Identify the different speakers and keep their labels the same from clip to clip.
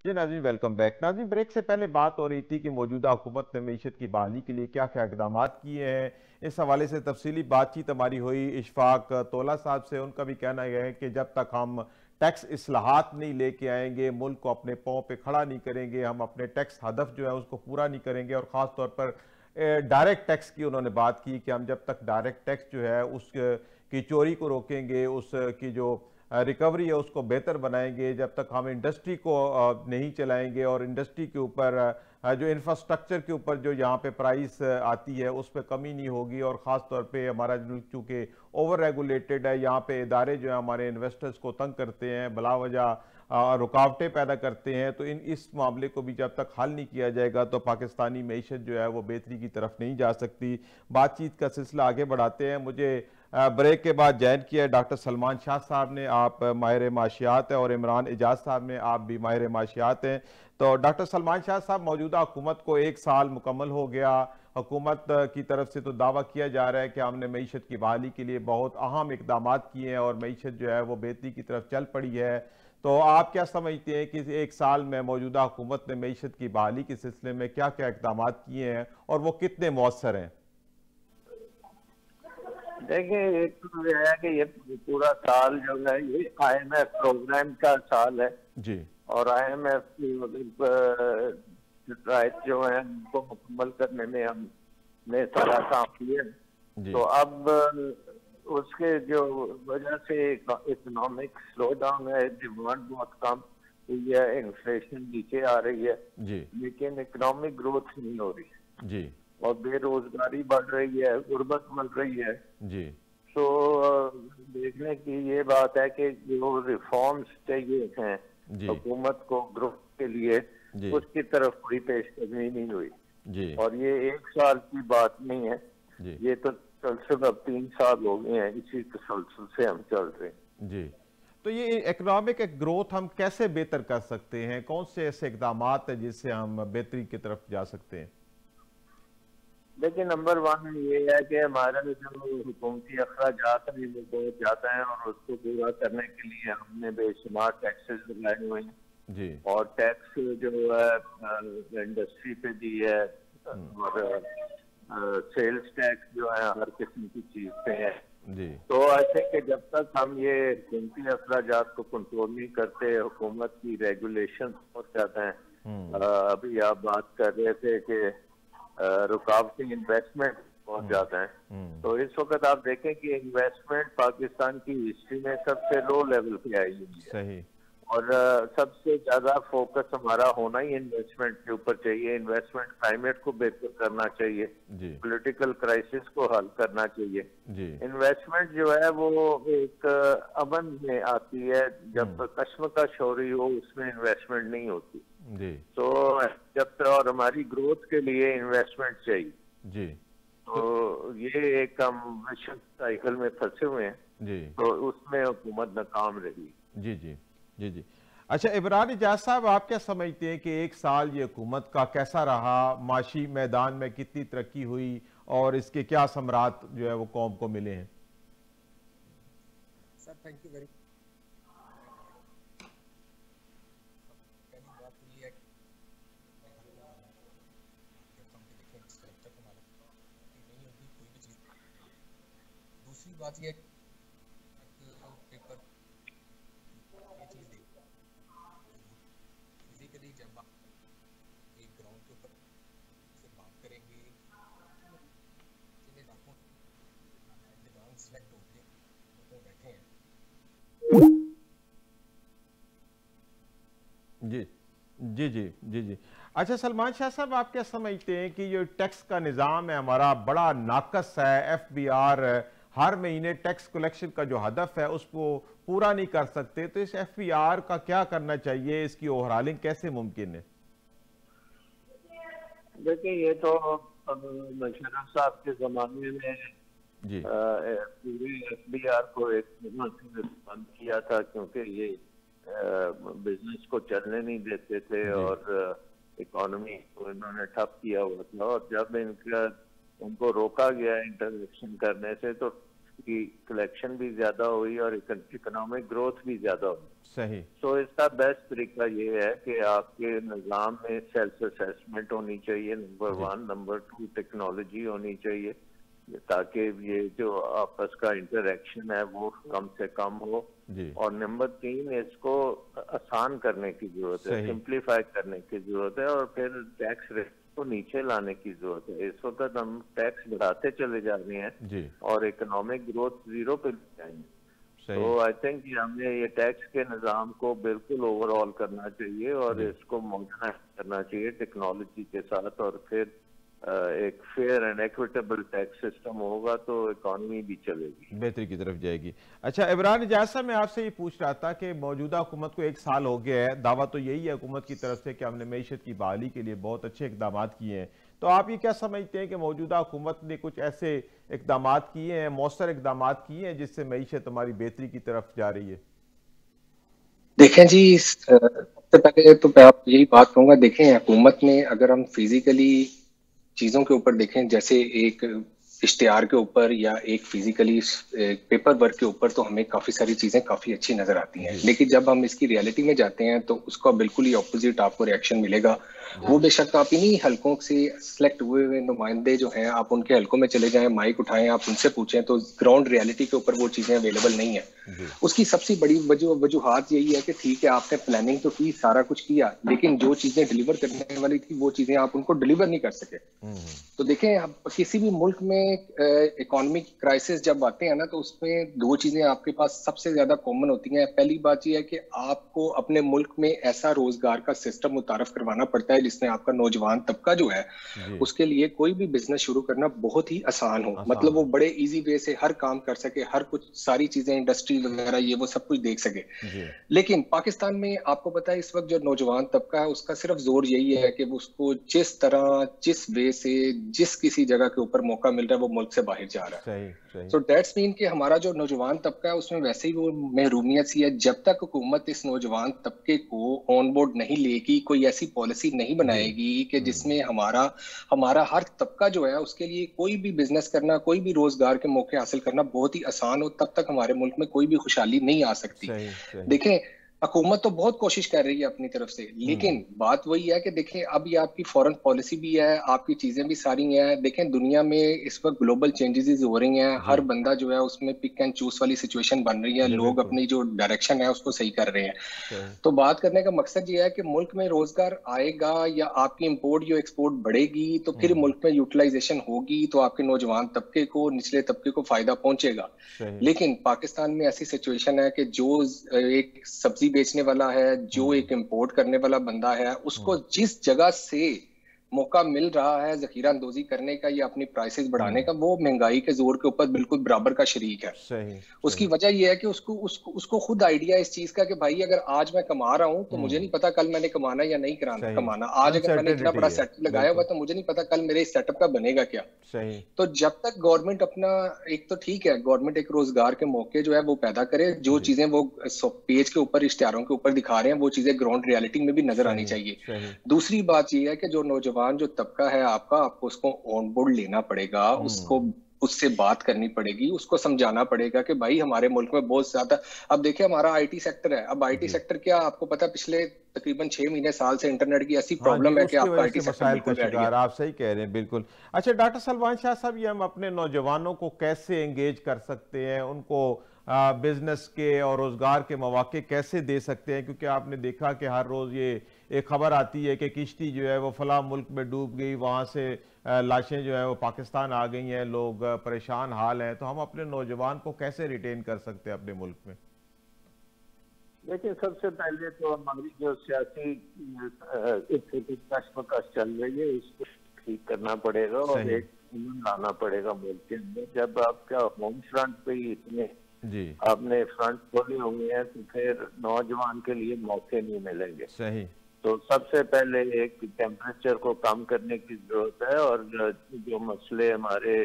Speaker 1: जी नाज़रीन, welcome back. नाज़रीन, break से पहले बात हो रही थी कि मौजूदा हुकूमत ने मीशत की बहाली के लिए क्या क्या इकदाम किए हैं। इस हवाले से तफसीली बातचीत हमारी हुई इशफाक तोला साहब से। उनका भी कहना यह है कि जब तक हम टैक्स इस्लाहात नहीं लेके आएंगे, मुल्क को अपने पाँव पे खड़ा नहीं करेंगे, हम अपने टैक्स हदफ जो है उसको पूरा नहीं करेंगे। और ख़ास तौर पर डायरेक्ट टैक्स की उन्होंने बात की कि हम जब तक डायरेक्ट टैक्स जो है उस की चोरी को रोकेंगे, उसकी जो रिकवरी है उसको बेहतर बनाएंगे, जब तक हम इंडस्ट्री को नहीं चलाएंगे और इंडस्ट्री के ऊपर जो इंफ्रास्ट्रक्चर के ऊपर जो यहाँ पे प्राइस आती है उस पर कमी नहीं होगी। और ख़ास तौर पे हमारा चूँकि ओवर रेगुलेटेड है, यहाँ पे इदारे जो है हमारे इन्वेस्टर्स को तंग करते हैं, बला वजह रुकावटें पैदा करते हैं। तो इस मामले को भी जब तक हल नहीं किया जाएगा तो पाकिस्तानी मईशत जो है वो बेहतरी की तरफ नहीं जा सकती। बातचीत का सिलसिला आगे बढ़ाते हैं। मुझे ब्रेक के बाद ज्वाइन किया है डॉक्टर सलमान शाह साहब ने, आप माहिर माशियात हैं, और इमरान एजाज साहब ने, आप भी माहिर माशियात हैं। तो डॉक्टर सलमान शाह साहब, मौजूदा हुकूमत को 1 साल मुकम्मल हो गया। हुकूमत की तरफ से तो दावा किया जा रहा है कि हमने मईशत की बहाली के लिए बहुत अहम इकदाम किए हैं और मईशत जो है वो बेहतरी की तरफ चल पड़ी है। तो आप क्या समझते हैं कि 1 साल में मौजूदा हुकूमत ने मईशत की बहाली के सिलसिले में क्या क्या इकदाम किए हैं और वो कितने मौसर हैं?
Speaker 2: देखिए, एक तो यह है कि ये पूरा साल जो है ये आईएमएफ प्रोग्राम का साल है।
Speaker 1: जी।
Speaker 2: और आईएमएफ की राइट जो है उनको मुकम्मल करने में हमने सारा काम किया।
Speaker 1: जी।
Speaker 2: तो अब उसके जो वजह से इकोनॉमिक स्लो डाउन है, डिमांड बहुत कम हुई है, इन्फ्लेशन नीचे आ रही है,
Speaker 1: जी।
Speaker 2: लेकिन इकोनॉमिक ग्रोथ नहीं हो रही
Speaker 1: जी।
Speaker 2: और बेरोजगारी बढ़ रही है, गुर्बत बढ़ रही है।
Speaker 1: जी।
Speaker 2: तो देखने की ये बात है कि जो रिफॉर्म्स चाहिए हैं
Speaker 1: जी।
Speaker 2: हुकूमत को ग्रोथ के लिए,
Speaker 1: जी।
Speaker 2: उसकी तरफ कोई पेशकदमी नहीं हुई।
Speaker 1: जी।
Speaker 2: और ये 1 साल की बात नहीं है,
Speaker 1: जी।
Speaker 2: ये तो तसलसल अब 3 साल हो गए हैं, इसी तसलसल से हम चल रहे हैं।
Speaker 1: जी। तो ये इकोनॉमिक ग्रोथ हम कैसे बेहतर कर सकते हैं? कौन से ऐसे इकदाम हैं जिससे हम बेहतरी की तरफ जा सकते हैं?
Speaker 2: लेकिन नंबर 1 ये है कि हमारा जो हुकूमती अखराजात हैं वो बहुत ज्यादा हैं और उसको पूरा करने के लिए हमने बेशुमार टैक्सेस लगाए हुए हैं।
Speaker 1: जी।
Speaker 2: और टैक्स जो है इंडस्ट्री पे दी है, और सेल्स टैक्स जो है हर किस्म की चीज पे है।
Speaker 1: जी।
Speaker 2: तो आई थिंक कि जब तक हम ये कीमती अखराजात को कंट्रोल नहीं करते, हुकूमत की रेगुलेशन बहुत ज्यादा है। अभी आप बात कर रहे थे कि रुकावटें इन्वेस्टमेंट बहुत ज्यादा है। तो इस वक्त आप देखें कि इन्वेस्टमेंट पाकिस्तान की हिस्ट्री में सबसे लो लेवल पे आई हुई है।
Speaker 1: सही।
Speaker 2: और सबसे ज्यादा फोकस हमारा होना ही इन्वेस्टमेंट के ऊपर चाहिए। इन्वेस्टमेंट क्लाइमेट को बेहतर करना चाहिए, पॉलिटिकल क्राइसिस को हल करना चाहिए। इन्वेस्टमेंट जो है वो एक अमन में आती है, जब कश्मकश हो रही हो उसमें इन्वेस्टमेंट नहीं होती।
Speaker 1: जी।
Speaker 2: तो जब तक और हमारी ग्रोथ के लिए इन्वेस्टमेंट चाहिए।
Speaker 1: जी।
Speaker 2: तो ये एक हम विशेष साइकिल में फंसे हुए हैं।
Speaker 1: जी।
Speaker 2: तो उसमें हुकूमत नाकाम रही।
Speaker 1: जी। जी। जी। जी। अच्छा, इमरान एजाज साहब, आप क्या समझते हैं कि 1 साल ये हुकूमत का कैसा रहा? माशी मैदान में कितनी तरक्की हुई और इसके क्या समरात जो है वो कौम को मिले हैं?
Speaker 3: Sir thank you very much. पहली बात तो ये है कि नहीं होगी कोई भी चीज। दूसरी बात ये पेपर ये चीज देख फिजिकली जब आप एक ग्राउंड के ऊपर से बात करेंगे, जिन्हें लाखों दिमाग सेलेक्ट होके लोग बैठे हैं।
Speaker 1: जी। जी। जी। जी। जी। अच्छा सलमान शाह साहब, आप क्या समझते हैं कि ये टैक्स का निज़ाम है हमारा बड़ा नाकस है? FBR हर महीने टैक्स कलेक्शन का जो हदफ है उसको पूरा नहीं कर सकते, तो इस FBR का क्या करना चाहिए? इसकी ओवरहालिंग कैसे मुमकिन है?
Speaker 2: देखिए, ये तो मुशर्रफ साहब के जमाने में
Speaker 1: जी।
Speaker 2: पूरे FBR को एक बंद किया था, क्योंकि ये बिजनेस को चलने नहीं देते थे और इकोनॉमी को इन्होंने ठप किया हुआ था। और जब उनको रोका गया इंटरवेंशन करने से, तो की कलेक्शन भी ज्यादा हुई और इकोनॉमिक ग्रोथ भी ज्यादा हुई।
Speaker 1: सही।
Speaker 2: तो इसका बेस्ट तरीका ये है कि आपके निज़ाम में सेल्फ असेसमेंट होनी चाहिए, नंबर
Speaker 1: जी
Speaker 2: 1। नंबर 2, टेक्नोलॉजी होनी चाहिए ताकि ये जो आपस का इंटरेक्शन है वो कम से कम हो।
Speaker 1: जी।
Speaker 2: और नंबर 3, इसको आसान करने की जरूरत है,
Speaker 1: सही।
Speaker 2: सिंप्लीफाई करने की जरूरत है, और फिर टैक्स रेट को नीचे लाने की जरूरत है। इस वक्त हम टैक्स बढ़ाते चले जा रहे हैं
Speaker 1: जी।
Speaker 2: और इकोनॉमिक ग्रोथ 0 पे ले जाएंगे।
Speaker 1: सही।
Speaker 2: तो आई थिंक हमें ये टैक्स के निज़ाम को बिल्कुल ओवरऑल करना चाहिए और
Speaker 1: जी
Speaker 2: इसको मॉडर्नाइज करना चाहिए टेक्नोलॉजी के साथ, और फिर एक fair and equitable tax system होगा तो इकॉनमी भी चलेगी,
Speaker 1: बेहतरी की तरफ जाएगी। अच्छा इमरान, जैसा मैं आपसे ये पूछ रहा था कि मौजूदा हुकूमत को 1 साल हो गया है, दावा तो यही है हुकूमत की तरफ से कि हमने मईशत की बहाली के लिए बहुत अच्छे इकदाम किए हैं, तो आप ये क्या समझते हैं कि मौजूदा हुकूमत ने कुछ ऐसे इकदाम किए हैं, मौसर इकदाम किए हैं जिससे मईशत हमारी बेहतरी की तरफ जा रही है?
Speaker 4: देखें जी, सबसे पहले तो मैं आप यही बात कहूंगा, देखें हुकूमत ने, अगर हम फिजिकली चीजों के ऊपर देखें, जैसे एक इश्तिहार के ऊपर या एक फिजिकली पेपर वर्क के ऊपर, तो हमें काफी सारी चीजें काफी अच्छी नजर आती हैं, लेकिन जब हम इसकी रियलिटी में जाते हैं तो उसका बिल्कुल ही ऑपोजिट आपको रिएक्शन मिलेगा। वो बेशक आप इन्हीं हलकों से सिलेक्ट हुए हुए नुमाइंदे जो हैं, आप उनके हलकों में चले जाएं, माइक उठाएं, आप उनसे पूछें, तो ग्राउंड रियलिटी के ऊपर वो चीजें अवेलेबल नहीं है। उसकी सबसे बड़ी वजूहात यही है कि ठीक है, आपने प्लानिंग तो की, सारा कुछ किया, लेकिन जो चीजें डिलीवर करने वाली थी वो चीजें आप उनको डिलीवर नहीं कर सके। तो देखें, किसी भी मुल्क में इकोनॉमिक क्राइसिस जब आते हैं ना, तो उसमें 2 चीजें आपके पास सबसे ज्यादा कॉमन होती हैं। पहली बात यह है कि आपको अपने मुल्क में ऐसा रोजगार का सिस्टम मुतारफ करवाना पड़ता है जिसमें आपका नौजवान तबका जो है उसके लिए कोई भी बिजनेस शुरू करना बहुत ही आसान हो, मतलब वो बड़े इजी वे से हर काम कर सके, हर कुछ सारी चीजें, इंडस्ट्री वगैरह ये वो सब कुछ देख सके। लेकिन पाकिस्तान में आपको पता है इस वक्त जो नौजवान तबका है उसका सिर्फ जोर यही है कि उसको जिस तरह, जिस वे से, जिस किसी जगह के ऊपर मौका मिल रहा है वो मुल्क से बाहर जा रहा है। सो दैट्स मीन कि हमारा जो नौजवान तबका है उसमें वैसे ही वो महरूमियत सी है। जब तक हुकूमत इस नौजवान तबके को ऑन बोर्ड नहीं लेगी, कोई ऐसी पॉलिसी नहीं बनाएगी कि जिसमें हमारा हर तबका जो है उसके लिए कोई भी बिजनेस करना, कोई भी रोजगार के मौके हासिल करना बहुत ही आसान हो, तब तक हमारे मुल्क में कोई भी खुशहाली नहीं आ सकती। देखें, हुकूमत तो बहुत कोशिश कर रही है अपनी तरफ से, लेकिन बात वही है कि देखें, अब ये आपकी फॉरेन पॉलिसी भी है, आपकी चीजें भी सारी हैं। देखें, दुनिया में इस वक्त ग्लोबल चेंजेस हो रही हैं, हर बंदा जो है उसमें पिक एंड चूज वाली सिचुएशन बन रही है, लोग अपनी जो डायरेक्शन है उसको सही कर रहे हैं। तो बात करने का मकसद ये है कि मुल्क में रोजगार आएगा या आपकी इंपोर्ट या एक्सपोर्ट बढ़ेगी तो फिर मुल्क में यूटिलाइजेशन होगी, तो आपके नौजवान तबके को, निचले तबके को फायदा पहुंचेगा। लेकिन पाकिस्तान में ऐसी सिचुएशन है कि जो एक सब्जी बेचने वाला है, जो एक इंपोर्ट करने वाला बंदा है, उसको जिस जगह से मौका मिल रहा है जखीरा अंदोजी करने का या अपनी प्राइसेस बढ़ाने का, वो महंगाई के जोर के ऊपर बिल्कुल बराबर का शरीक है। उसकी वजह यह है कि उसको खुद आइडिया इस चीज का कि भाई अगर आज मैं कमा रहा हूं तो मुझे नहीं पता कल मैंने कमाना या नहीं कमाना। आज अगर मैंने इतना बड़ा सेटअप लगाया हुआ तो मुझे नहीं पता कल मेरे इस सेटअप का बनेगा क्या। तो जब तक गवर्नमेंट अपना, एक तो ठीक है गवर्नमेंट एक रोजगार के मौके जो है वो पैदा करे, जो चीजें वो पेज के ऊपर, इश्तिहारों के ऊपर दिखा रहे हैं वो चीजें ग्राउंड रियलिटी में भी नजर आनी चाहिए। दूसरी बात यह है कि जो नौजवान जो तबका है आपको उसको ऑन बोर्ड लेना पड़ेगा, उससे बात करनी पड़ेगी, उसको समझाना पड़ेगा कि भाई हमारे मुल्क में बहुत ज्यादा, अब देखिए हमारा आईटी सेक्टर है, अब आईटी सेक्टर क्या आपको पता है पिछले तकरीबन 6 महीने साल से इंटरनेट की ऐसी प्रॉब्लम है कि आपका आईटी सेक्टर बिल्कुल बैठ गया।
Speaker 1: आप सही कह रहे हैं, बिल्कुल। अच्छा डॉक्टर सलमान शाह साहब, ये हम अपने नौजवानों को कैसे एंगेज कर सकते हैं, उनको बिजनेस के और रोजगार के मौके कैसे दे सकते हैं? क्योंकि आपने देखा कि हर रोज ये एक खबर आती है कि किश्ती जो है वो फला मुल्क में डूब गई, वहां से लाशें जो है वो पाकिस्तान आ गई हैं, लोग परेशान हाल हैं। तो हम अपने नौजवान को कैसे रिटेन कर सकते हैं अपने मुल्क में?
Speaker 2: देखिए, सबसे पहले तो हमारी जो सियासी कश्मकश चल रही है इसको ठीक करना पड़ेगा और एक लाना पड़ेगा मुल्क के अंदर। जब आपका होम फ्रंट पे ही इतने आपने फ्रंट खोले हुए हैं तो फिर नौजवान के लिए मौके नहीं मिलेंगे।
Speaker 1: सही।
Speaker 2: तो सबसे पहले एक टेम्परेचर को कम करने की जरूरत है और जो मसले हमारे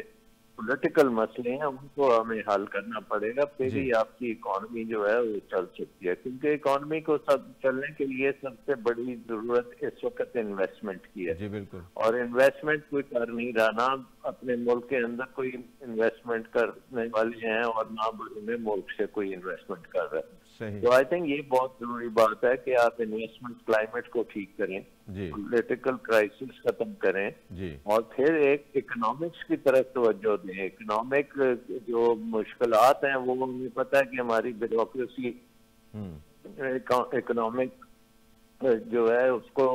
Speaker 2: पॉलिटिकल मसले हैं उनको हमें हल करना पड़ेगा, फिर ही आपकी इकॉनमी जो है वो चल सकती है। क्योंकि इकॉनमी को सब चलने के लिए सबसे बड़ी जरूरत इस वक्त इन्वेस्टमेंट की है।
Speaker 1: जी बिल्कुल।
Speaker 2: और इन्वेस्टमेंट कोई कर नहीं रहा, ना अपने मुल्क के अंदर कोई इन्वेस्टमेंट करने वाले हैं और ना बड़े मुल्क से कोई इन्वेस्टमेंट कर रहा है।
Speaker 1: सही।
Speaker 2: तो आई थिंक ये बहुत जरूरी बात है कि आप इन्वेस्टमेंट क्लाइमेट को ठीक करें, पॉलिटिकल क्राइसिस खत्म करें जी, और फिर एक इकोनॉमिक्स की तरफ तवज्जो दें। इकोनॉमिक जो मुश्किलात हैं वो हमें पता है कि हमारी ब्यूरोक्रेसी इकोनॉमिक जो है उसको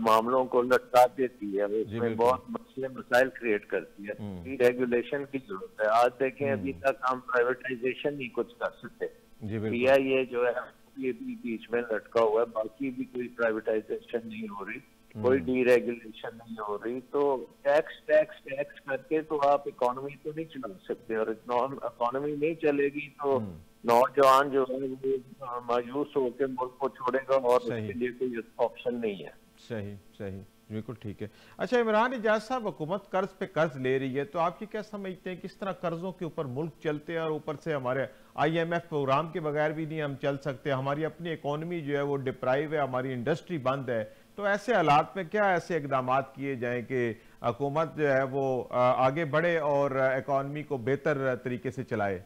Speaker 2: मामलों को लटका देती है, उसमें बहुत मसले मसाइल क्रिएट करती है। रेगुलेशन की जरूरत है। आज देखें अभी तक हम प्राइवेटाइजेशन नहीं कुछ कर सकते, PIA जो है ये भी बीच में लटका हुआ है, बाकी भी कोई प्राइवेटाइजेशन नहीं हो रही, कोई डीरेगुलेशन नहीं हो रही। तो टैक्स टैक्स टैक्स करके तो आप इकोनॉमी तो नहीं चला सकते, और इकोनॉमी नहीं चलेगी तो नौजवान जो है वो मायूस होकर मुल्क को छोड़ेगा, और उसके लिए कोई ऑप्शन नहीं है।
Speaker 1: सही सही, बिल्कुल ठीक है। अच्छा इमरान इजाज साहब, हुकूमत कर्ज पे कर्ज ले रही है, तो आप ये क्या समझते हैं किस तरह कर्जों के ऊपर मुल्क चलते हैं, और ऊपर से हमारे IMF प्रोग्राम के बगैर भी नहीं हम चल सकते, हमारी अपनी इकोनॉमी जो है वो डिप्राइव है, हमारी इंडस्ट्री बंद है। तो ऐसे हालात में क्या ऐसे इकदाम किए जाएं कि हुकूमत जो है वो आगे बढ़े और इकोनॉमी को बेहतर तरीके से चलाए?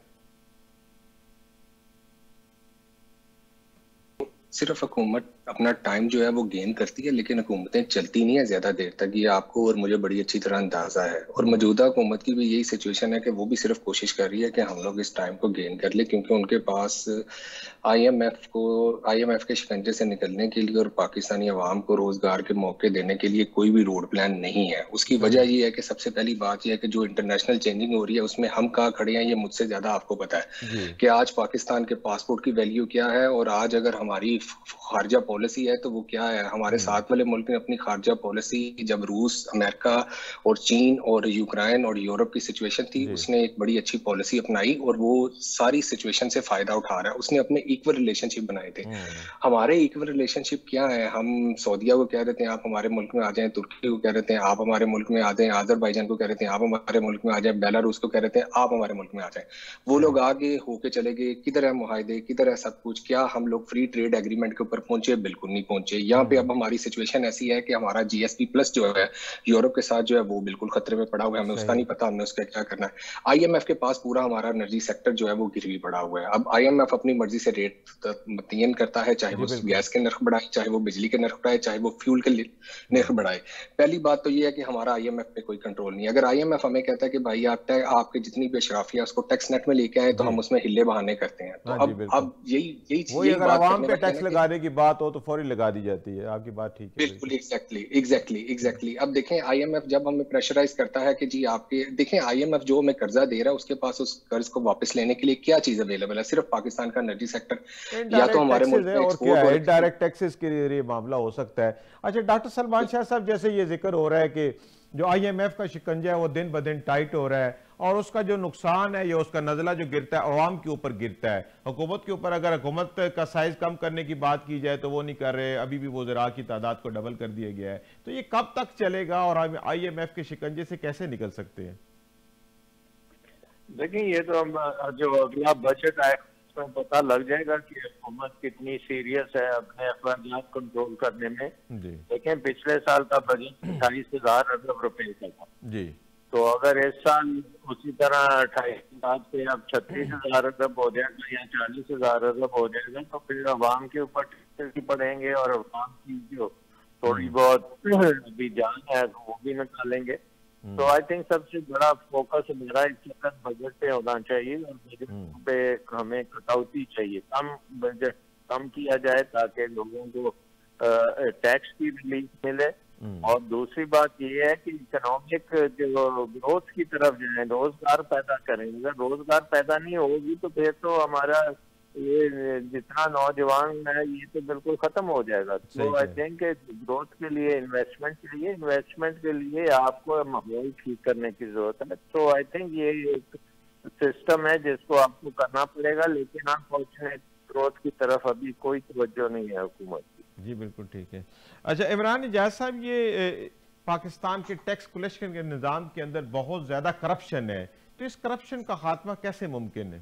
Speaker 4: सिर्फ हुकूमत अपना टाइम जो है वो गेन करती है, लेकिन हुकूमतें चलती नहीं है ज्यादा देर तक। ये आपको और मुझे बड़ी अच्छी तरह अंदाजा है, और मौजूदा हुकूमत की भी यही सिचुएशन है कि वो भी सिर्फ कोशिश कर रही है कि हम लोग इस टाइम को गेन कर ले, क्योंकि उनके पास IMF के शिकंजे से निकलने के लिए और पाकिस्तानी अवाम को रोजगार के मौके देने के लिए कोई भी रोड प्लान नहीं है। उसकी वजह ये है कि सबसे पहली बात यह है कि जो इंटरनेशनल चेंजिंग हो रही है उसमें हम कहाँ खड़े हैं ये मुझसे ज्यादा आपको पता है कि आज पाकिस्तान के पासपोर्ट की वैल्यू क्या है, और आज अगर हमारी खारजा पॉलिसी है तो वो क्या है। हमारे साथ वाले मुल्क ने अपनी खारजा पॉलिसी, जब रूस, अमेरिका और चीन और यूक्रेन और यूरोप की सिचुएशन थी, उसने एक बड़ी अच्छी पॉलिसी अपनाई और वो सारी सिचुएशन से फायदा उठा रहा है। उसने अपने इक्वल रिलेशनशिप बनाए थे। हमारे इक्वल रिलेशनशिप क्या है? हम सऊदीया को कह देते हैं आप हमारे मुल्क में आ जाएं, तुर्की को कह देते हैं आप हमारे मुल्क में आ जाएं, अजरबैजान को कह देते हैं आप हमारे मुल्क में आ जाएं, बेलारूस को कह देते हैं आप हमारे मुल्क में आ जाएं। वो लोग आगे होके चले गए। किधर है मुआहदे, किधर है सब कुछ? क्या हम लोग फ्री ट्रेड एग्रीमेंट के ऊपर पहुंचे? बिल्कुल नहीं पहुंचे। यहाँ पे अब हमारी सिचुएशन ऐसी है कि हमारा GSP प्लस जो है यूरोप के साथ जो है वो बिल्कुल खतरे में पड़ा हुआ है। हमें उसका नहीं पता हमने उसका क्या करना है। IMF के पास पूरा हमारा एनर्जी सेक्टर जो है वो गिरवी पड़ा हुआ है। अब IMF अपनी मर्जी से रेट मुतय्यन करता है, चाहे वो गैस के नर्ख बढ़ाए, चाहे वो बिजली के नर्ख बढ़ाए, चाहे वो फ्यूल के नर्ख बढ़ाए। पहली बात तो ये है कि हमारा IMF पे कोई कंट्रोल नहीं है। अगर IMF हमें कहता है कि भाई आपके जितनी भी अशराफी है उसको टैक्स नेट में लेके आए, तो हम उसमें हिले बहाने करते हैं। तो अब यही
Speaker 1: अगर आवाम पे टैक्स लगाने की बात हो तो फौरी लगा दी जाती है। आपकी बात ठीक है,
Speaker 4: बिल्कुल एग्जैक्टली। अब देखें IMF जब हमें प्रेशराइज करता है कि जी आपके देखें IMF जो हमें कर्जा दे रहा है उसके पास उस कर्ज को वापस लेने के लिए क्या चीज अवेलेबल है? सिर्फ पाकिस्तान का एनर्जी सेक्टर, या तो हमारे मुल्क में
Speaker 1: एक्सपोर्ट और डायरेक्ट टैक्सेस के लिए मामला हो सकता है। अच्छा डॉक्टर सलमान शाह साहब, जैसे ये जिक्र हो रहा है कि जो IMF का शिकंजा है वो दिन ब दिन टाइट हो रहा है, और उसका जो नुकसान है या उसका नजला जो गिरता है अवाम के ऊपर गिरता है, हुकूमत के ऊपर। अगर हुकूमत का साइज कम करने की बात की जाए तो वो नहीं कर रहे, अभी भी वो ज़रा की तादाद को डबल कर दिया गया है। तो ये कब तक चलेगा और IMF के शिकंजे से कैसे निकल सकते हैं?
Speaker 2: देखिए ये तो हम जो अगला बजट आए उसमें पता लग जाएगा कि हुकूमत कितनी सीरियस है अपने अखराजात कंट्रोल करने में। देखें पिछले साल का बजट 28,000 अरब रुपए का था जी, तो अगर इस साल उसी तरह 28,000 से अब 36,000 अरब हो जाएगा या 40,000 अरब हो जाएगा, तो फिर अवाम के ऊपर टैक्स पड़ेंगे और अवाम की जो थोड़ी बहुत अभी जान है वो भी निकालेंगे। तो आई थिंक सबसे बड़ा फोकस मेरा इस वक्त बजट पे होना चाहिए, और बजट पे हमें कटौती चाहिए, कम बजट कम किया जाए ताकि लोगों को टैक्स की रिलीफ मिले। और दूसरी बात ये है कि इकोनॉमिक जो ग्रोथ की तरफ जाए, रोजगार पैदा करें। अगर रोजगार पैदा नहीं होगी तो फिर तो हमारा ये जितना नौजवान है ये तो बिल्कुल खत्म हो जाएगा। तो आई थिंक ग्रोथ के लिए इन्वेस्टमेंट के लिए आपको माहौल ठीक करने की जरूरत है। तो आई थिंक ये एक सिस्टम है जिसको आपको करना पड़ेगा, लेकिन अनफॉर्चुनेट ग्रोथ की तरफ अभी कोई तवज्जो नहीं है हुकूमत की।
Speaker 1: जी बिल्कुल ठीक है। अच्छा इमरान इजाज साहब, ये पाकिस्तान के टैक्स कलेक्शन के निज़ाम के अंदर बहुत ज्यादा करप्शन है, तो इस करप्शन का खात्मा कैसे मुमकिन है?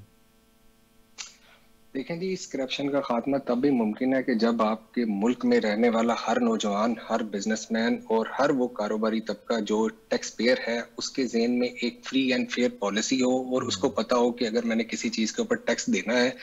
Speaker 4: देखें जी, इस करप्शन का खात्मा तब भी मुमकिन है कि जब आपके मुल्क में रहने वाला हर नौजवान, हर बिजनेसमैन और हर वो कारोबारी तबका जो टैक्स पेयर है, उसके ज़हन में एक फ्री एंड फेयर पॉलिसी हो और उसको पता हो कि अगर मैंने किसी चीज के ऊपर टैक्स देना है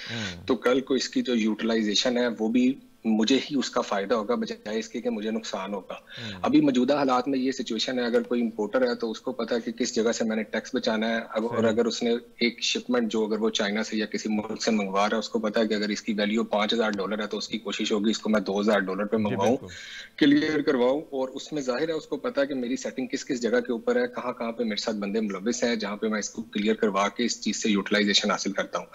Speaker 4: तो कल को इसकी जो यूटिलाइजेशन है वो भी मुझे ही उसका फायदा होगा बजाय इसके कि मुझे नुकसान होगा। अभी मौजूदा हालात में ये सिचुएशन है, अगर कोई इंपोर्टर है तो उसको पता है कि किस जगह से मैंने टैक्स बचाना है। और अगर उसने एक शिपमेंट जो अगर वो चाइना से या किसी मुल्क से मंगवा रहा है, उसको पता है कि अगर इसकी वैल्यू $5,000 है तो उसकी कोशिश होगी इसको मैं $2,000 पे मंगवाऊं, क्लियर करवाऊं। और उसमें जाहिर है उसको पता है कि मेरी सेटिंग किस किस जगह के ऊपर है, कहाँ कहाँ पे मेरे साथ बंदे मुलविस हैं, जहाँ पे मैं इसको क्लियर करवा के इस चीज से यूटिलाइजेशन हासिल करता हूँ।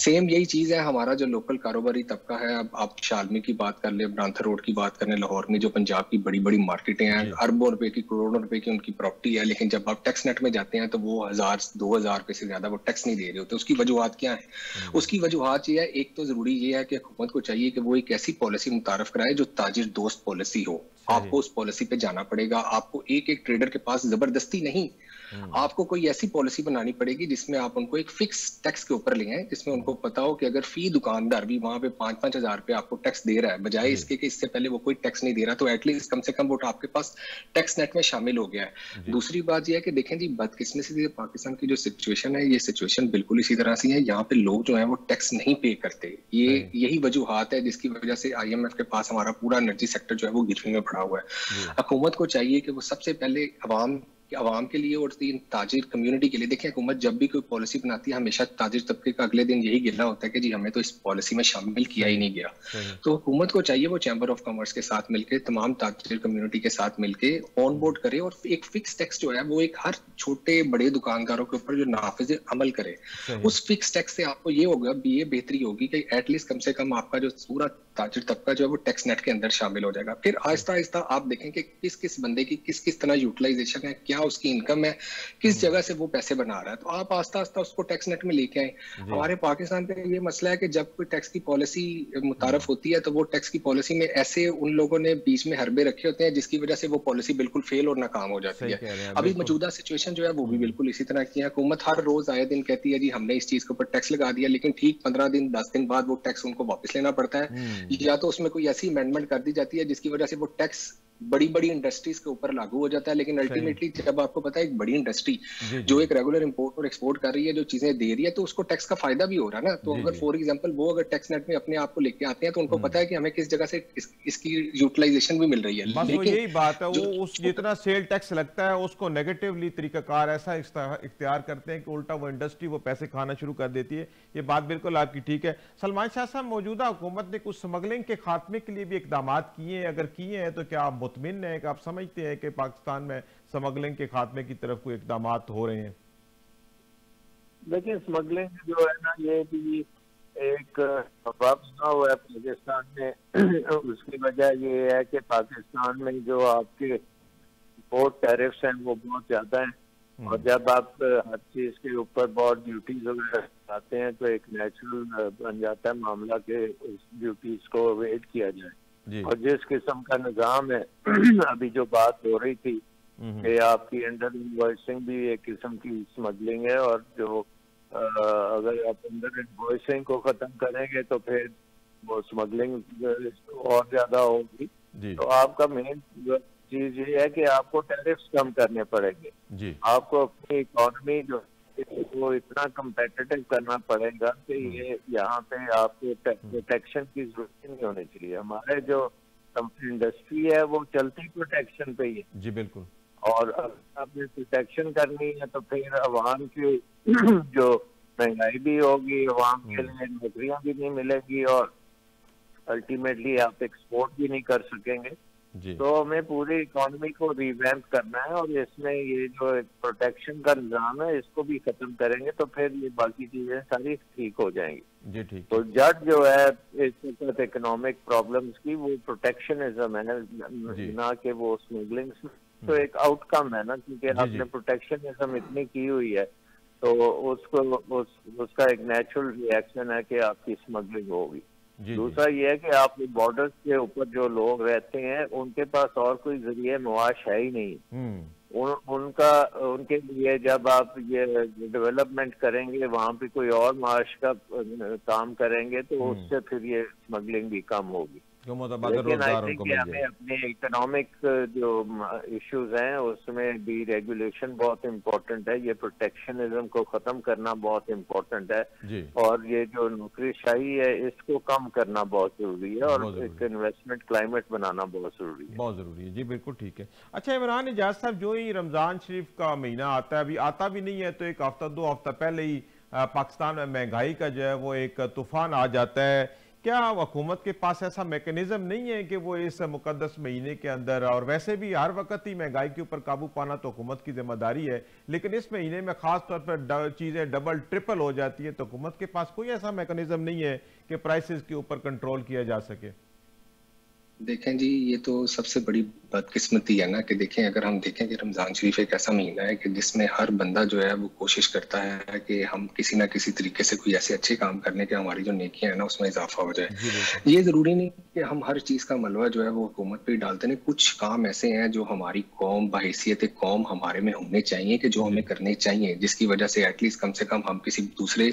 Speaker 4: सेम यही चीज है हमारा जो लोकल कारोबारी तबका है। अब आप शालमी की बात कर ले, ब्रांथर रोड की बात करें, लाहौर में जो पंजाब की बड़ी बड़ी मार्केटें हैं, अरबों रुपए की, करोड़ों रुपए की उनकी प्रॉपर्टी है, लेकिन जब आप टैक्स नेट में जाते हैं तो वो 1,000-2,000 रुपए से ज्यादा वो टैक्स नहीं दे रहे होते। उसकी वजूहत क्या है? उसकी वजूहत ये है, एक तो जरूरी ये है कि हुकूमत को चाहिए कि वो एक ऐसी पॉलिसी मुतारफ कराए जो ताजिर दोस्त पॉलिसी हो। आपको उस पॉलिसी पे जाना पड़ेगा। आपको एक एक ट्रेडर के पास जबरदस्ती नहीं, आपको कोई ऐसी पॉलिसी बनानी पड़ेगी जिसमें आप उनको एक फिक्स टैक्स के ऊपर ले आए, जिसमें उनको पता हो कि अगर फी दुकानदार भी वहां पे 5-5 हजार रुपए आपको टैक्स दे रहा है, बजाय इसके कि इससे पहले वो कोई टैक्स नहीं दे रहा, तो एटलीस्ट कम से कम वो आपके पास टैक्स नेट में शामिल हो गया है। दूसरी बात यह है कि देखें जी, बदकिस्मती से पाकिस्तान की जो सिचुएशन है, ये सिचुएशन बिल्कुल इसी तरह से है। यहाँ पे लोग जो है वो टैक्स नहीं पे करते। ये यही वजूहत है जिसकी वजह से IMF के पास हमारा पूरा एनर्जी सेक्टर जो है वो गिरवी में पड़ा हुआ है। हुकूमत को चाहिए कि वो सबसे पहले अवाम के लिए और ताजिर कम्युनिटी के लिए, देखिए हुकूमत जब भी कोई पॉलिसी बनाती है हमेशा ताजिर तबके का अगले दिन यही गिला होता है कि जी हमें तो इस पॉलिसी में शामिल किया ही नहीं गया। तो हुकूमत को चाहिए वो चैम्बर ऑफ कॉमर्स के साथ मिलकर, तमाम ताजिर कम्युनिटी के साथ मिलकर ऑन बोर्ड करे और एक फिक्स टैक्स जो है वो एक हर छोटे बड़े दुकानदारों के ऊपर जो नाफिज अमल करे। उस फिक्स टैक्स से आपको ये होगा, ये बेहतरी होगी कि एटलीस्ट कम से कम आपका जो पूरा ताजिर तबका जो है वो टैक्स नेट के अंदर शामिल हो जाएगा। फिर आहिस्ता आहिस्ता आप देखें कि किस किस बंदे की किस किस तरह यूटिलाइजेशन है, क्या उसकी इनकम है, किस जगह से वो पैसे बना रहा है, तो आप आस्ता आस्ता उसको टैक्स नेट में लेके आए। हमारे पाकिस्तान पे ये मसला है कि जब कोई टैक्स की पॉलिसी मुतारफ होती है तो वो टैक्स की पॉलिसी में ऐसे उन लोगों ने बीच में हरबे रखे होते हैं जिसकी वजह से वो पॉलिसी बिल्कुल फेल और नाकाम हो जाती है। अभी मौजूदा सिचुएशन जो है वो भी बिल्कुल इसी तरह की है। हुकूमत हर रोज आए दिन कहती है जी हमने इस चीज के ऊपर टैक्स लगा दिया, लेकिन ठीक 15 दिन 10 दिन बाद वो टैक्स उनको वापस लेना पड़ता है, या तो उसमें कोई ऐसी अमेंडमेंट कर दी जाती है जिसकी वजह से वो टैक्स बड़ी बड़ी इंडस्ट्रीज के ऊपर लागू हो जाता है। लेकिन अल्टीमेटली जब आपको पता है एक बड़ी इंडस्ट्री जो एक रेगुलर इंपोर्ट और एक्सपोर्ट कर रही है, जो चीजें दे रही है, तो उसको टैक्स का फायदा भी हो रहा है ना। तो अगर फॉर एग्जांपल वो अगर टैक्स नेट में अपने आप को लेके आते हैं तो उनको पता है कि हमें किस जगह से इसकी यूटिलाइजेशन भी मिल रही है।
Speaker 1: बस वो यही बात है, वो उस जितना सेल टैक्स लगता है उसको नेगेटिवली तरीकाकार ऐसा इख्तियार करते हैं कि उल्टा वो इंडस्ट्री वो पैसे खाना शुरू कर देती है। ये बात बिल्कुल आपकी ठीक है। सलमान शाह साहब, मौजूदा हुकूमत ने कुछ स्मगलिंग के खात्मे के लिए भी इकदाम किए हैं, अगर किए हैं तो क्या आप मुतमिन हैं कि आप समझते हैं कि पाकिस्तान में स्मगलिंग के खात्मे की तरफ कोई इकदाम हो रहे हैं?
Speaker 2: लेकिन स्मगलिंग जो है ना, ये भी एक वापसा हुआ है पाकिस्तान में। उसकी वजह ये है कि पाकिस्तान में जो आपके इंपोर्ट टैरिफ्स हैं वो बहुत ज्यादा हैं, और जब आप हर चीज के ऊपर बहुत ड्यूटीज वगैरह आते हैं तो एक नेचुरल बन जाता है मामला के उस ड्यूटीज को अवॉइड किया जाए। और जिस किस्म का निजाम है अभी जो बात हो रही थी कि आपकी अंडर इनवॉइसिंग भी एक किस्म की स्मगलिंग है, और जो अगर आप अंडर इनवॉइसिंग को खत्म करेंगे तो फिर वो स्मगलिंग और ज्यादा होगी। तो आपका मेन चीज ये है कि आपको टैरिफ्स कम करने पड़ेंगे। आपको अपनी इकोनॉमी जो वो इतना कम्पेटिटिव करना पड़ेगा कि ये यहाँ पे आपको प्रोटेक्शन की जरूरत नहीं होनी चाहिए। हमारे जो इंडस्ट्री है वो चलती प्रोटेक्शन पे ही है।
Speaker 1: जी बिल्कुल।
Speaker 2: और अगर आपने प्रोटेक्शन करनी है तो फिर अवाम की जो महंगाई भी होगी, अवाम के लिए नौकरियां भी नहीं मिलेगी, और अल्टीमेटली आप एक्सपोर्ट भी नहीं कर सकेंगे। तो हमें पूरी इकोनॉमी को रिवैम्प करना है, और इसमें ये जो प्रोटेक्शन का निजाम है इसको भी खत्म करेंगे तो फिर ये बाकी चीजें सारी ठीक हो जाएंगी।
Speaker 1: जी ठीक।
Speaker 2: तो जड़ जो है इस वक्त इकोनॉमिक प्रॉब्लम्स की वो प्रोटेक्शनिज्म है, ना कि वो स्मगलिंग। तो एक आउटकम है ना, क्योंकि आपने प्रोटेक्शनिज्म इतनी की हुई है तो उसको उसका एक नेचुरल रिएक्शन है कि आपकी स्मगलिंग होगी। दूसरा ये है कि आप बॉर्डर्स के ऊपर जो लोग रहते हैं उनके पास और कोई जरिए मुआश है ही नहीं, उनके लिए जब आप ये डेवलपमेंट करेंगे, वहाँ पे कोई और माश का काम करेंगे, तो उससे फिर ये स्मगलिंग भी कम होगी। लेकिन आई थिंक कि हमें अपने इकोनॉमिक जो इश्यूज हैं उसमें भी रेगुलेशन बहुत इम्पोर्टेंट है, ये प्रोटेक्शनिज्म को खत्म करना बहुत इम्पोर्टेंट है, और ये जो नौकरीशाही है इसको कम करना बहुत जरूरी है, और एक इन्वेस्टमेंट क्लाइमेट बनाना बहुत जरूरी है।
Speaker 1: बहुत जरूरी है जी, बिल्कुल ठीक है। अच्छा इमरान इजाज साहब, जो ही रमजान शरीफ का महीना आता है, अभी आता भी नहीं है तो एक हफ्ता 2 हफ्ता पहले ही पाकिस्तान में महंगाई का जो है वो एक तूफान आ जाता है। क्या हुकूमत के पास ऐसा मैकेनिज्म नहीं है कि वो इस मुकद्दस महीने के अंदर, और वैसे भी हर वक्त ही महंगाई के ऊपर काबू पाना तो हुकूमत की जिम्मेदारी है, लेकिन इस महीने में खास तौर पर चीजें डबल ट्रिपल हो जाती है, तो हुकूमत के पास कोई ऐसा मैकेनिज्म नहीं है कि प्राइसेस के ऊपर कंट्रोल किया जा सके?
Speaker 4: देखें जी, ये तो सबसे बड़ी बदकिस्मती है ना कि देखें, अगर हम देखें कि रमज़ान शरीफ एक ऐसा महीना है कि जिसमें हर बंदा जो है वो कोशिश करता है कि हम किसी ना किसी तरीके से कोई ऐसे अच्छे काम करने के हमारी जो नेकियां है ना उसमें इजाफा हो जाए। ये ज़रूरी नहीं कि हम हर चीज़ का मलबा जो है वो हुकूमत पे ही डालते नहीं। कुछ काम ऐसे हैं जो हमारी कौम बहैसियत कौम हमारे में होने चाहिए कि जो हमें करने चाहिए, जिसकी वजह से एटलीस्ट कम से कम हम किसी दूसरे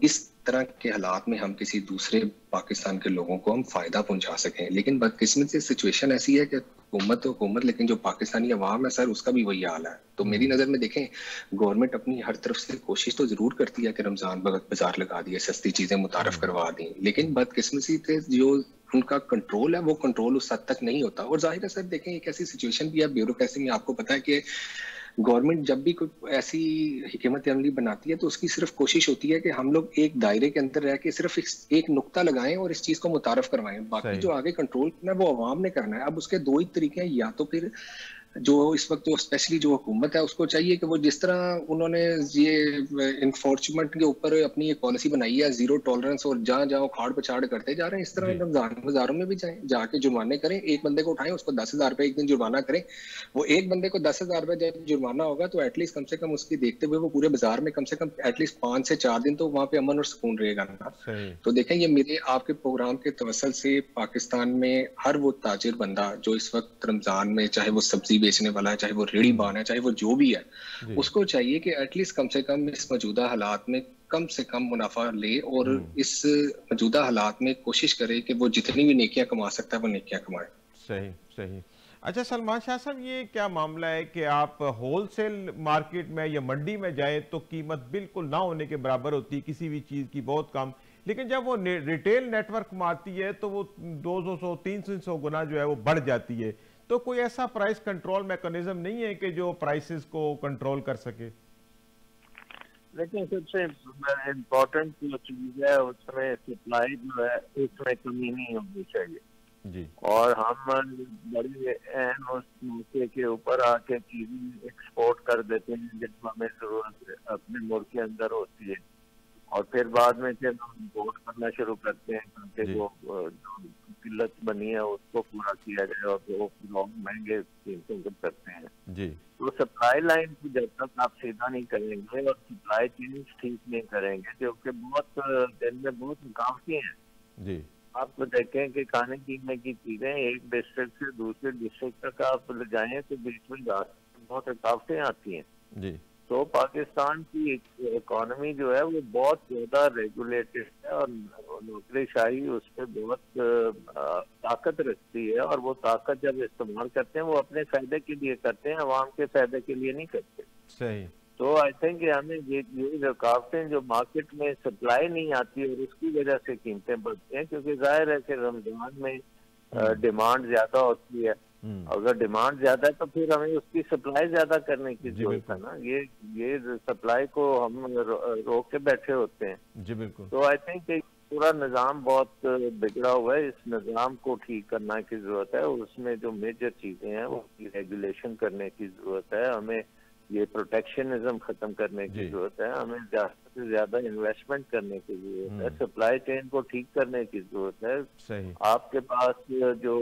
Speaker 4: इस तरह के हालात में हम किसी दूसरे पाकिस्तान के लोगों को हम फायदा पहुंचा सकें। लेकिन बदकिस्मत से सिचुएशन ऐसी है कि हुकूमत तो हुकूमत, लेकिन जो पाकिस्तानी अवाम है सर, उसका भी वही हाल है। तो मेरी नज़र में देखें, गवर्नमेंट अपनी हर तरफ से कोशिश तो जरूर करती है कि रमजान बाजार लगा दिए, सस्ती चीजें मुतारफ करवा दी, लेकिन बदकिस्मती से जो उनका कंट्रोल है वो कंट्रोल उस हद तक नहीं होता। और जाहिर है सर, देखें एक ऐसी सिचुएशन भी है ब्यूरोक्रेसी में, आपको पता है कि गवर्नमेंट जब भी कोई ऐसी हिकमत अमली बनाती है तो उसकी सिर्फ कोशिश होती है कि हम लोग एक दायरे के अंदर रह के सिर्फ एक नुक्ता लगाएं और इस चीज को मुतारफ करवाएं, बाकी जो आगे कंट्रोल करना है वो अवाम ने करना है। अब उसके दो ही तरीके हैं, या तो फिर जो इस वक्त जो स्पेशली जो हुकूमत है उसको चाहिए कि वो जिस तरह उन्होंने ये इन्फोर्समेंट के ऊपर अपनी एक पॉलिसी बनाई है, जीरो टॉलरेंस, और जहां जहां खाड़ पछाड़ करते जा रहे हैं, इस तरह रमजान बाजारों में भी जाएं, जाके जुर्माने करें, एक बंदे को उठाएं, उसको 10,000 रुपए एक दिन जुर्माना करें। वो एक बंदे को 10,000 रुपए जब जुर्माना होगा तो एटलीस्ट कम से कम उसकी देखते हुए वो पूरे बाजार में कम से कम एटलीस्ट 5 से 4 दिन तो वहां पे अमन और सुकून रहेगा ना। तो देखें, ये मेरे आपके प्रोग्राम के तवसल से पाकिस्तान में हर वो ताजिर बंदा जो इस वक्त रमजान में, चाहे वो सब्जी बेचने वाला है, चाहे वो रेड़ी बान है, चाहे वो जो भी है, उसको चाहिए कि एटलीस्ट कम से कम इस मौजूदा हालात में कम से कम मुनाफा ले, और इस मौजूदा हालात में कोशिश करे कि वो जितनी भी नेकियां कमा सकता है वो नेकियां कमाए।
Speaker 1: सही सही। अच्छा सलमान शाह साहब, ये क्या मामला है कि आप होलसेल मार्केट में या मंडी में जाए तो कीमत बिल्कुल ना होने के बराबर होती है किसी भी चीज की, बहुत कम, लेकिन जब वो रिटेल नेटवर्क मारती है तो वो 200-300 गुना जो है वो बढ़ जाती है। तो कोई ऐसा प्राइस कंट्रोल मैकेनिज्म नहीं है कि जो प्राइसेस को कंट्रोल कर सके?
Speaker 2: लेकिन सबसे इम्पोर्टेंट जो चीज है उसमें सप्लाई जो है उसमें कमी नहीं होनी चाहिए जी। और हम बड़े अहम उस मौके के ऊपर आके चीजें एक्सपोर्ट कर देते हैं जिनको हमें जरूरत अपने मुल्क के अंदर होती है, और फिर बाद में जब हम इम्पोर्ट करना शुरू करते हैं ताकि वो जो किल्लत बनी है उसको पूरा किया जाए, और वो महंगे कीमतों को करते हैं जी। तो सप्लाई लाइन को जब तक आप सीधा नहीं करेंगे और सप्लाई चेन ठीक नहीं करेंगे, क्योंकि बहुत दिन में बहुत रुकावटें हैं जी। आप तो देखें कि खाने पीने की चीजें एक डिस्ट्रिक्ट से दूसरे डिस्ट्रिक्ट तक आप ले जाएं तो बीच में बहुत रुकावटें आती हैं जी। तो पाकिस्तान की इकोनॉमी जो है वो बहुत ज्यादा रेगुलेटेड है, और नौकरीशाही उस पर बहुत ताकत रखती है, और वो ताकत जब इस्तेमाल करते हैं वो अपने फायदे के लिए करते हैं, अवाम के फायदे के लिए नहीं करते। सही। तो आई थिंक हमें ये रुकावटें जो मार्केट में सप्लाई नहीं आती और उसकी वजह से कीमतें बढ़ती हैं, क्योंकि जाहिर है कि रमजान में डिमांड ज्यादा होती है, अगर डिमांड ज्यादा है तो फिर हमें उसकी सप्लाई ज्यादा करने की जरूरत है ना। ये सप्लाई को हम रोक के बैठे होते हैं जी। बिल्कुल। तो आई थिंक पूरा निज़ाम बहुत बिगड़ा हुआ है, इस निज़ाम को ठीक करने की जरूरत है, उसमें जो मेजर चीजें हैं वो रेगुलेशन करने की जरूरत है, हमें ये प्रोटेक्शनिज्म खत्म करने की जरूरत है, हमें ज्यादा से ज्यादा इन्वेस्टमेंट करने की जरूरत है, सप्लाई चेन को ठीक करने की जरूरत है। सही। आपके पास जो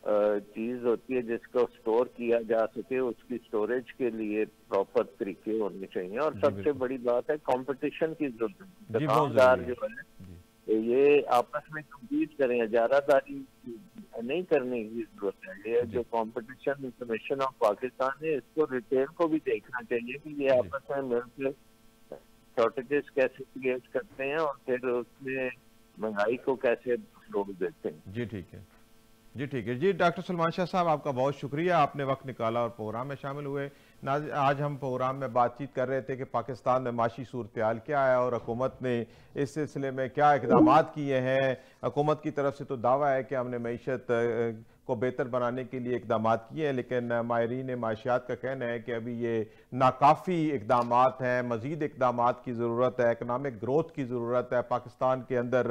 Speaker 2: चीज होती है जिसको स्टोर किया जा सके उसकी स्टोरेज के लिए प्रॉपर तरीके होने चाहिए, और सबसे बड़ी बात है कंपटीशन की जरूरत है। दुकानदार जो है ये आपस में कम्पीट करें, इजारादारी नहीं करने की जरूरत है। ये जो कंपटीशन इंफॉर्मेशन ऑफ पाकिस्तान है, इसको रिटेल को भी देखना चाहिए कि ये आपस में मिलकर शॉर्टेजेस कैसे क्रिएट करते हैं और फिर उसमें महंगाई को कैसे रोक देते हैं।
Speaker 1: जी ठीक है, जी ठीक है। जी डॉक्टर सलमान शाह साहब, आपका बहुत शुक्रिया, आपने वक्त निकाला और प्रोग्राम में शामिल हुए। आज हम प्रोग्राम में बातचीत कर रहे थे कि पाकिस्तान में माशी सूरत हाल क्या है और हुकूमत ने इस सिलसिले में क्या इकदाम किए हैं। हुकूमत की तरफ से तो दावा है कि हमने मईशत को बेहतर बनाने के लिए इकदाम किए हैं, लेकिन माहिरीन माशियात का कहना है कि अभी ये नाकाफ़ी इकदाम हैं, मज़ीद इकदाम की ज़रूरत है, इकनॉमिक ग्रोथ की ज़रूरत है, पाकिस्तान के अंदर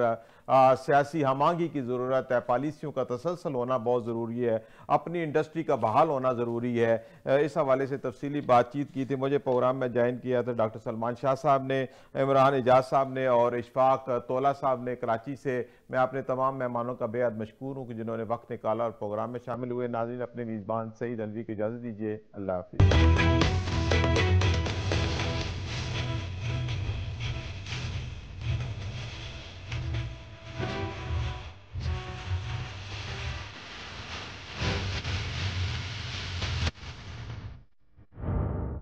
Speaker 1: सियासी हमांगी की ज़रूरत है, पॉलिसियों का तसलसल होना बहुत ज़रूरी है, अपनी इंडस्ट्री का बहाल होना ज़रूरी है। इस हवाले से तफसीली बातचीत की थी। मुझे प्रोग्राम में ज्वाइन किया था डॉक्टर सलमान शाह साहब ने, इमरान एजाज साहब ने और इशफाक तोला साहब ने कराची से। मैं अपने तमाम मेहमानों का बेहद मशकूर हूँ कि जिन्होंने वक्त निकाला और प्रोग्राम में शामिल हुए। नाज़रीन, अपने मेज़बान सईद अनवी को इजाज़त दीजिए। अल्लाह हाफ़िज़।